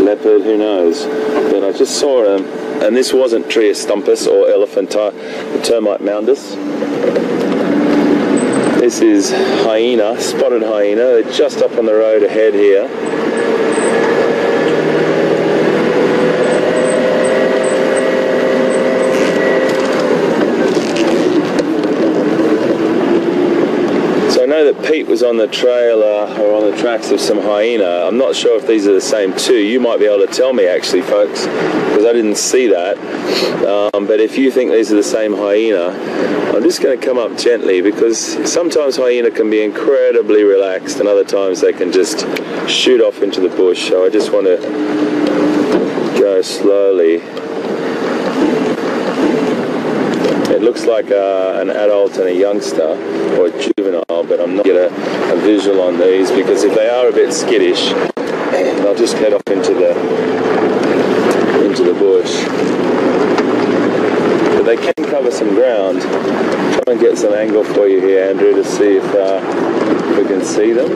leopard, who knows? But I just saw them, and this wasn't Triastumpus or elephanti, the termite moundus. This is hyena, spotted hyena. They're just up on the road ahead here. I know that Pete was on the trail or on the tracks of some hyena. I'm not sure if these are the same two. You might be able to tell me actually, folks, because I didn't see that. But if you think these are the same hyena, I'm just going to come up gently, because sometimes hyena can be incredibly relaxed and other times they can just shoot off into the bush. So I just want to go slowly. It looks like an adult and a youngster, or a juvenile, but I'm not getting a visual on these, because if they are a bit skittish, they'll just head off into the bush. But they can cover some ground. Try and get some angle for you here, Andrew, to see if we can see them.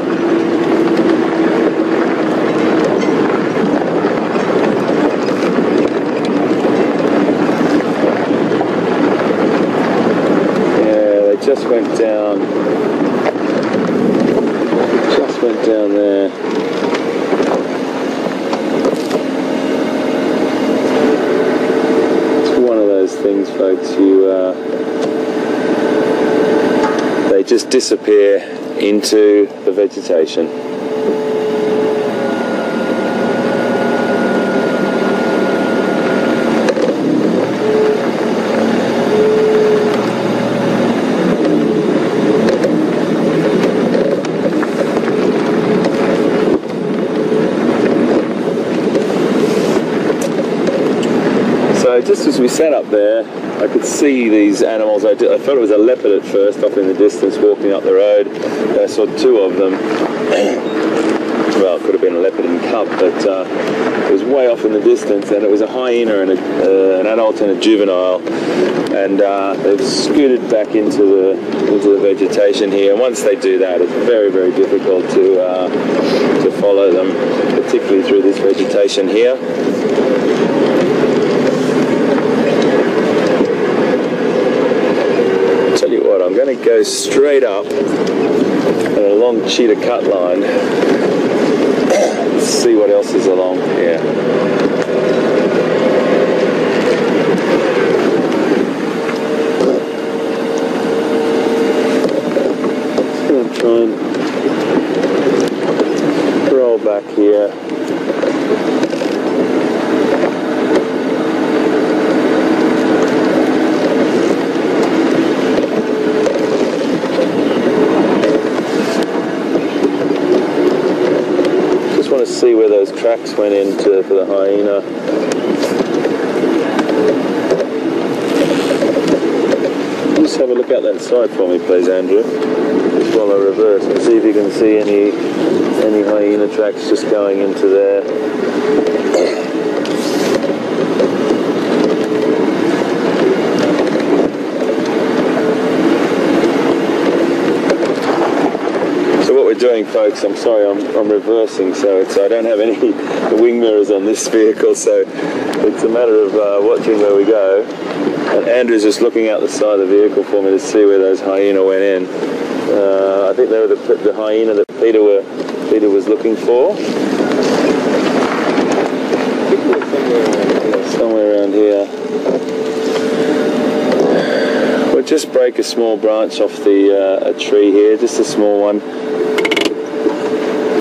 Just went down there. It's one of those things, folks, they just disappear into the vegetation. Just as we sat up there, I could see these animals. I thought it was a leopard at first, up in the distance, walking up the road. I saw two of them. Well, it could have been a leopard and cub, but it was way off in the distance, and it was a hyena and an adult and a juvenile. And they've scooted back into the vegetation here. And once they do that, it's very, very difficult to follow them, particularly through this vegetation here. I'm going to go straight up and along cheetah cut line. Let's see what else is along here. Just going to try and roll back here. See where those tracks went into for the hyena. Just have a look out that side for me, please, Andrew. Just while I reverse and see if you can see any hyena tracks just going into there. Doing, folks, I'm sorry, I'm reversing, so I don't have any wing mirrors on this vehicle, so it's a matter of watching where we go. And Andrew's just looking out the side of the vehicle for me to see where those hyena went in. I think they were the hyena that Peter was looking for. Somewhere around here. We'll just break a small branch off a tree here, just a small one.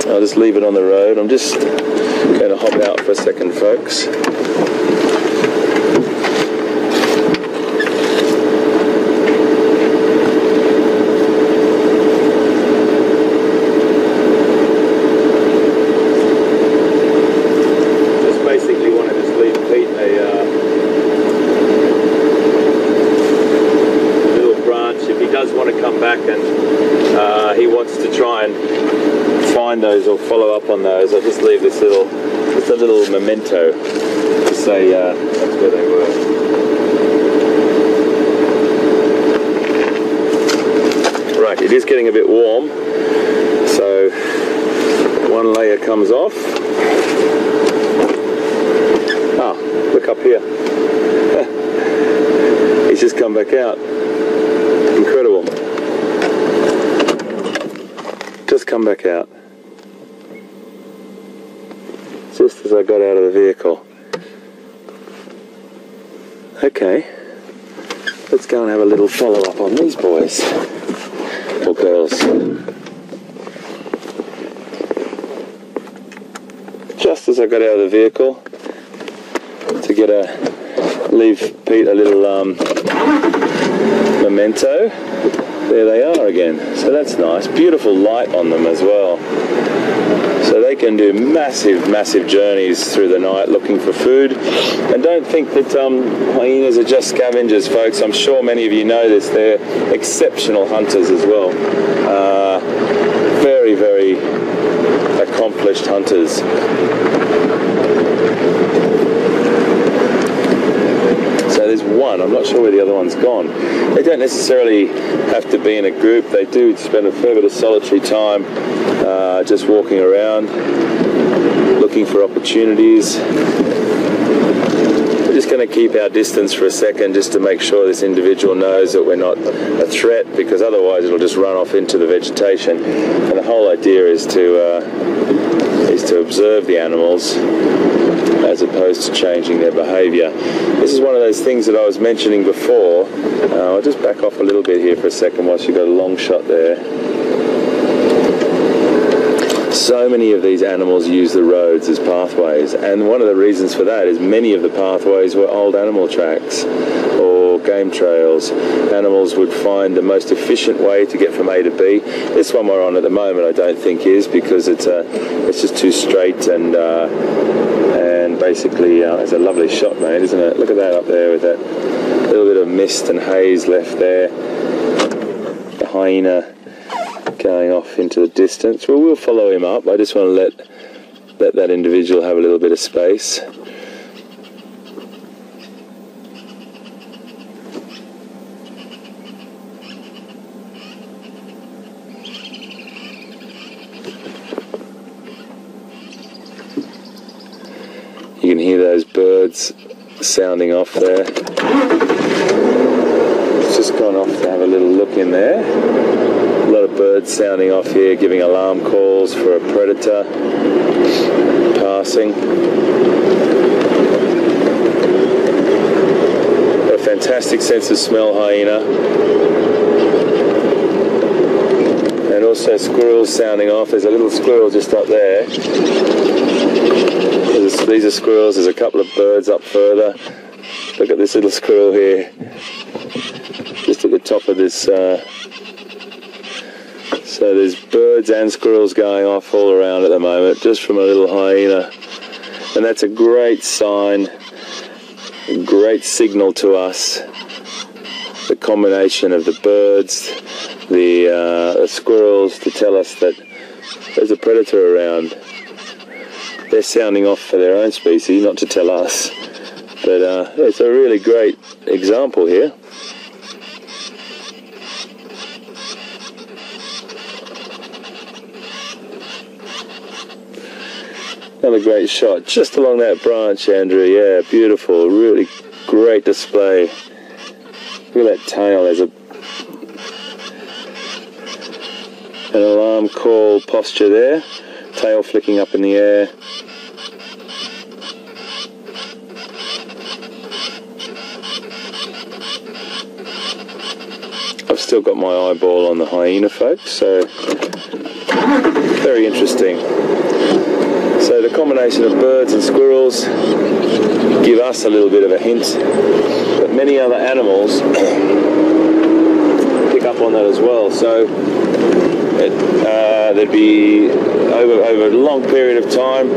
I'll just leave it on the road. I'm just going to hop out for a second, folks. Just basically want to just leave Pete a little branch. If he does want to come back and he wants to try and find those or follow up on those, I'll just leave this just a little memento to say that's where they were. Right, it is getting a bit warm, so one layer comes off. back out. Incredible. Just come back out. Just as I got out of the vehicle. Okay, let's go and have a little follow-up on these boys, or girls. Just as I got out of the vehicle to leave Pete a little memento, there they are again. So that's nice. Beautiful light on them as well. So they can do massive, massive journeys through the night looking for food. And don't think that hyenas are just scavengers, folks. I'm sure many of you know this. They're exceptional hunters as well. Very, very accomplished hunters. So there's one. I'm not sure where the other one's gone. They don't necessarily have to be in a group. They do spend a fair bit of solitary time just walking around, looking for opportunities. We're just going to keep our distance for a second just to make sure this individual knows that we're not a threat, because otherwise it'll just run off into the vegetation. And the whole idea is to observe the animals as opposed to changing their behaviour. This is one of those things that I was mentioning before. I'll just back off a little bit here for a second whilst you've got a long shot there. So many of these animals use the roads as pathways, and one of the reasons for that is many of the pathways were old animal tracks or game trails. Animals would find the most efficient way to get from A to B. This one we're on at the moment I don't think is, because it's just too straight and basically it's a lovely shot, mate, isn't it? Look at that up there with that little bit of mist and haze left there. The hyena going off into the distance. Well, we'll follow him up. I just want to let that individual have a little bit of space. You can hear those birds sounding off there. It's just gone off to have a little look in there. A lot of birds sounding off here, giving alarm calls for a predator passing. Got a fantastic sense of smell, hyena. And also squirrels sounding off. There's a little squirrel just up there. These are squirrels. There's a couple of birds up further. Look at this little squirrel here, just at the top of this. So there's birds and squirrels going off all around at the moment, just from a little hyena. And that's a great sign, a great signal to us. The combination of the birds, the squirrels, to tell us that there's a predator around. They're sounding off for their own species, not to tell us. But it's a really great example here. Another great shot, just along that branch, Andrew. Yeah, beautiful, really great display. Look at that tail. There's an alarm call posture there. Tail flicking up in the air. I've still got my eyeball on the hyena, folks, so very interesting. So the combination of birds and squirrels give us a little bit of a hint, but many other animals pick up on that as well. So there'd be, over a long period of time,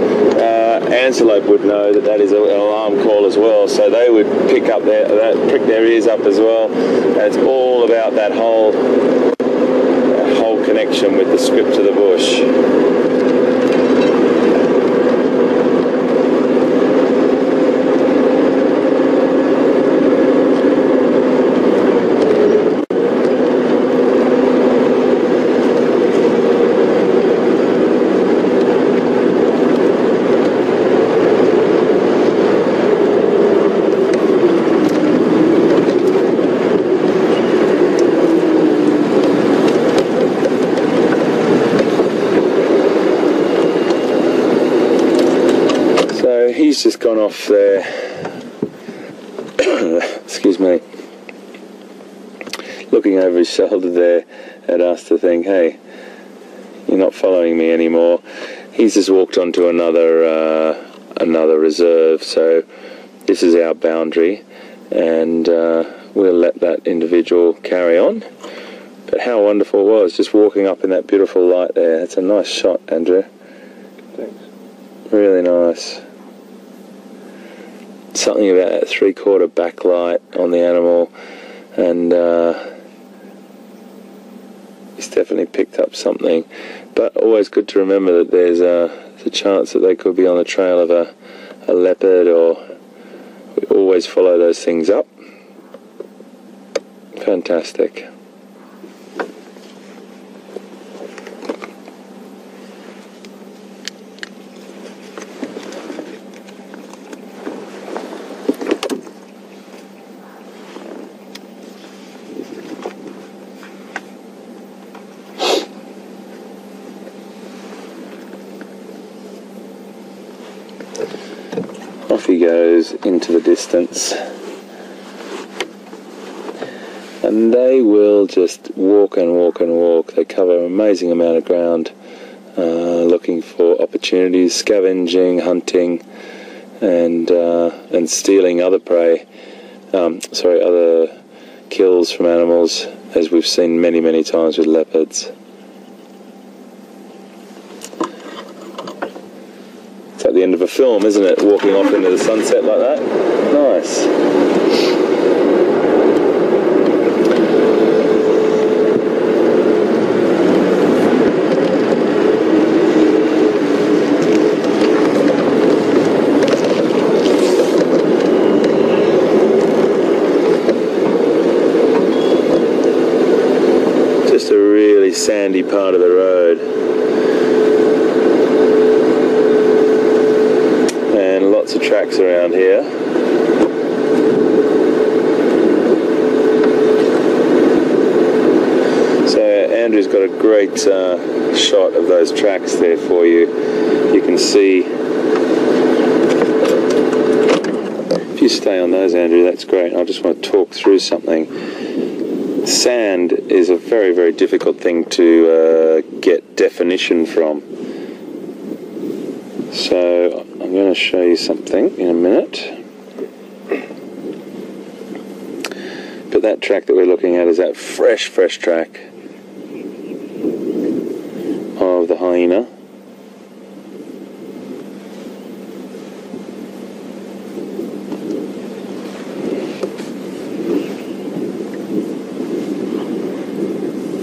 antelope would know that is an alarm call as well. So they would prick their ears up as well. And it's all about that whole connection with the script of the bush. So he's just gone off there, excuse me, looking over his shoulder there at us to think, hey, you're not following me anymore. He's just walked onto another reserve, so this is our boundary, and we'll let that individual carry on. But how wonderful it was, just walking up in that beautiful light there. It's a nice shot, Andrew. Thanks. Really nice. Something about that 3/4 backlight on the animal, and he's definitely picked up something. But always good to remember that there's a chance that they could be on the trail of a leopard, or we always follow those things up. Fantastic. Off he goes into the distance, and they will just walk and walk and walk. They cover an amazing amount of ground, looking for opportunities, scavenging, hunting, and stealing other prey, other kills from animals, as we've seen many, many times with leopards. It's at the end of a film, isn't it? Walking off into the sunset like that. Nice. Just a really sandy part of the road. Lots of tracks around here. So Andrew's got a great shot of those tracks there for you. You can see, if you stay on those, Andrew, that's great. I just want to talk through something. Sand is a very, very difficult thing to get definition from. So I'm going to show you something in a minute. But that track that we're looking at is that fresh track of the hyena.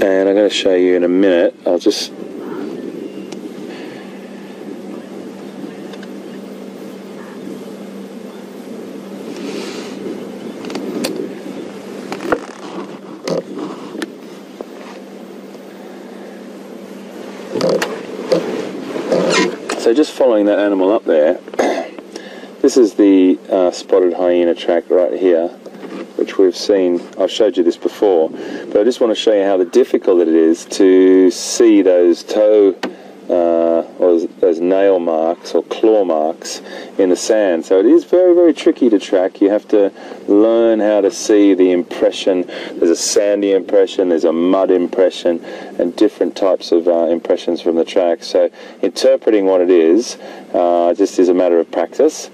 And I'm going to show you in a minute. I'll just So just following that animal up there, this is the spotted hyena track right here, which we've seen. I've showed you this before, but I just want to show you how difficult it is to see those toe or those nail marks or claw marks in the sand. So it is very, very tricky to track. You have to learn how to see the impression. There's a sandy impression, there's a mud impression, and different types of impressions from the track. So interpreting what it is just is a matter of practice.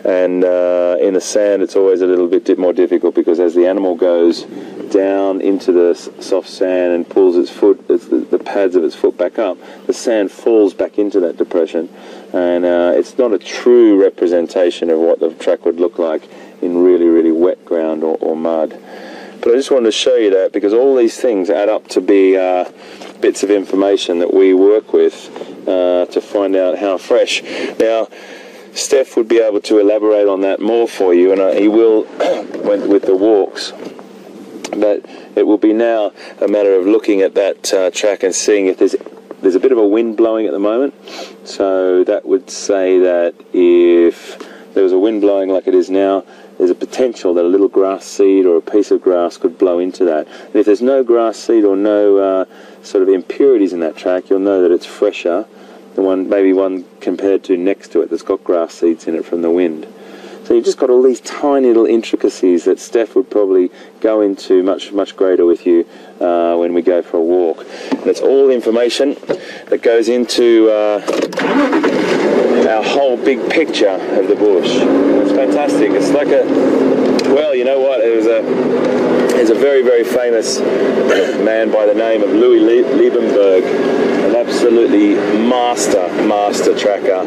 And in the sand it's always a little bit more difficult, because as the animal goes down into the soft sand and pulls its foot, the pads of its foot back up, the sand falls back into that depression, and it's not a true representation of what the track would look like in really, really wet ground or mud. But I just wanted to show you that, because all these things add up to be bits of information that we work with to find out how fresh. Now, Steph would be able to elaborate on that more for you, and he will with the walks. But it will be now a matter of looking at that track and seeing if there's a bit of a wind blowing at the moment. So that would say that if there was a wind blowing like it is now, there's a potential that a little grass seed or a piece of grass could blow into that. And if there's no grass seed or no sort of impurities in that track, you'll know that it's fresher maybe one compared to next to it that's got grass seeds in it from the wind. So you've just got all these tiny little intricacies that Steph would probably go into much greater with you when we go for a walk. And it's all information that goes into our whole big picture of the bush. It's fantastic. It's like well, you know what? There's a very famous man by the name of Louis Liebenberg, an absolutely master tracker.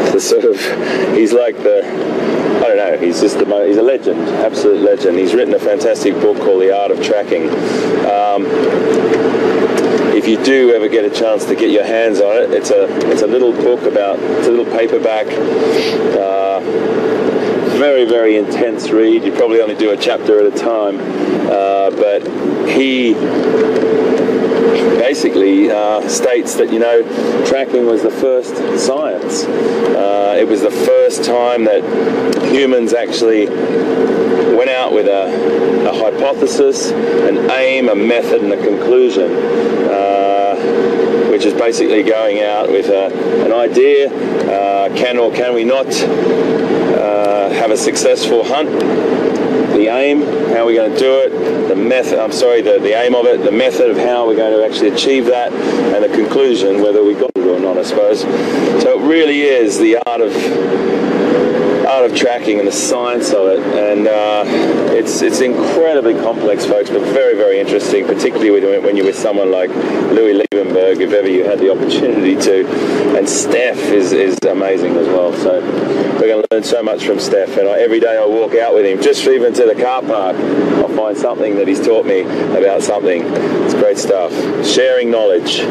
The sort of, he's like I don't know, he's just he's a legend, absolute legend. He's written a fantastic book called The Art of Tracking. If you do ever get a chance to get your hands on it, it's a little book it's a little paperback, very intense read. You probably only do a chapter at a time, but he basically states that, you know, tracking was the first science. It was the first time that humans actually went out with a hypothesis, an aim, a method, and a conclusion, which is basically going out with an idea. Can or can we not have a successful hunt? The aim, how we're going to do it, the method, the aim of it, the method of how we're going to actually achieve that, and the conclusion, whether we got it or not, I suppose. So it really is the art of tracking and the science of it, and it's incredibly complex, folks, but very interesting, particularly when you're with someone like Louis Liebenberg, if ever you had the opportunity to. And Steph is amazing as well. So we're going to learn so much from Steph, and every day I walk out with him, just even to the car park, I'll find something that he's taught me about something. It's great stuff. Sharing knowledge.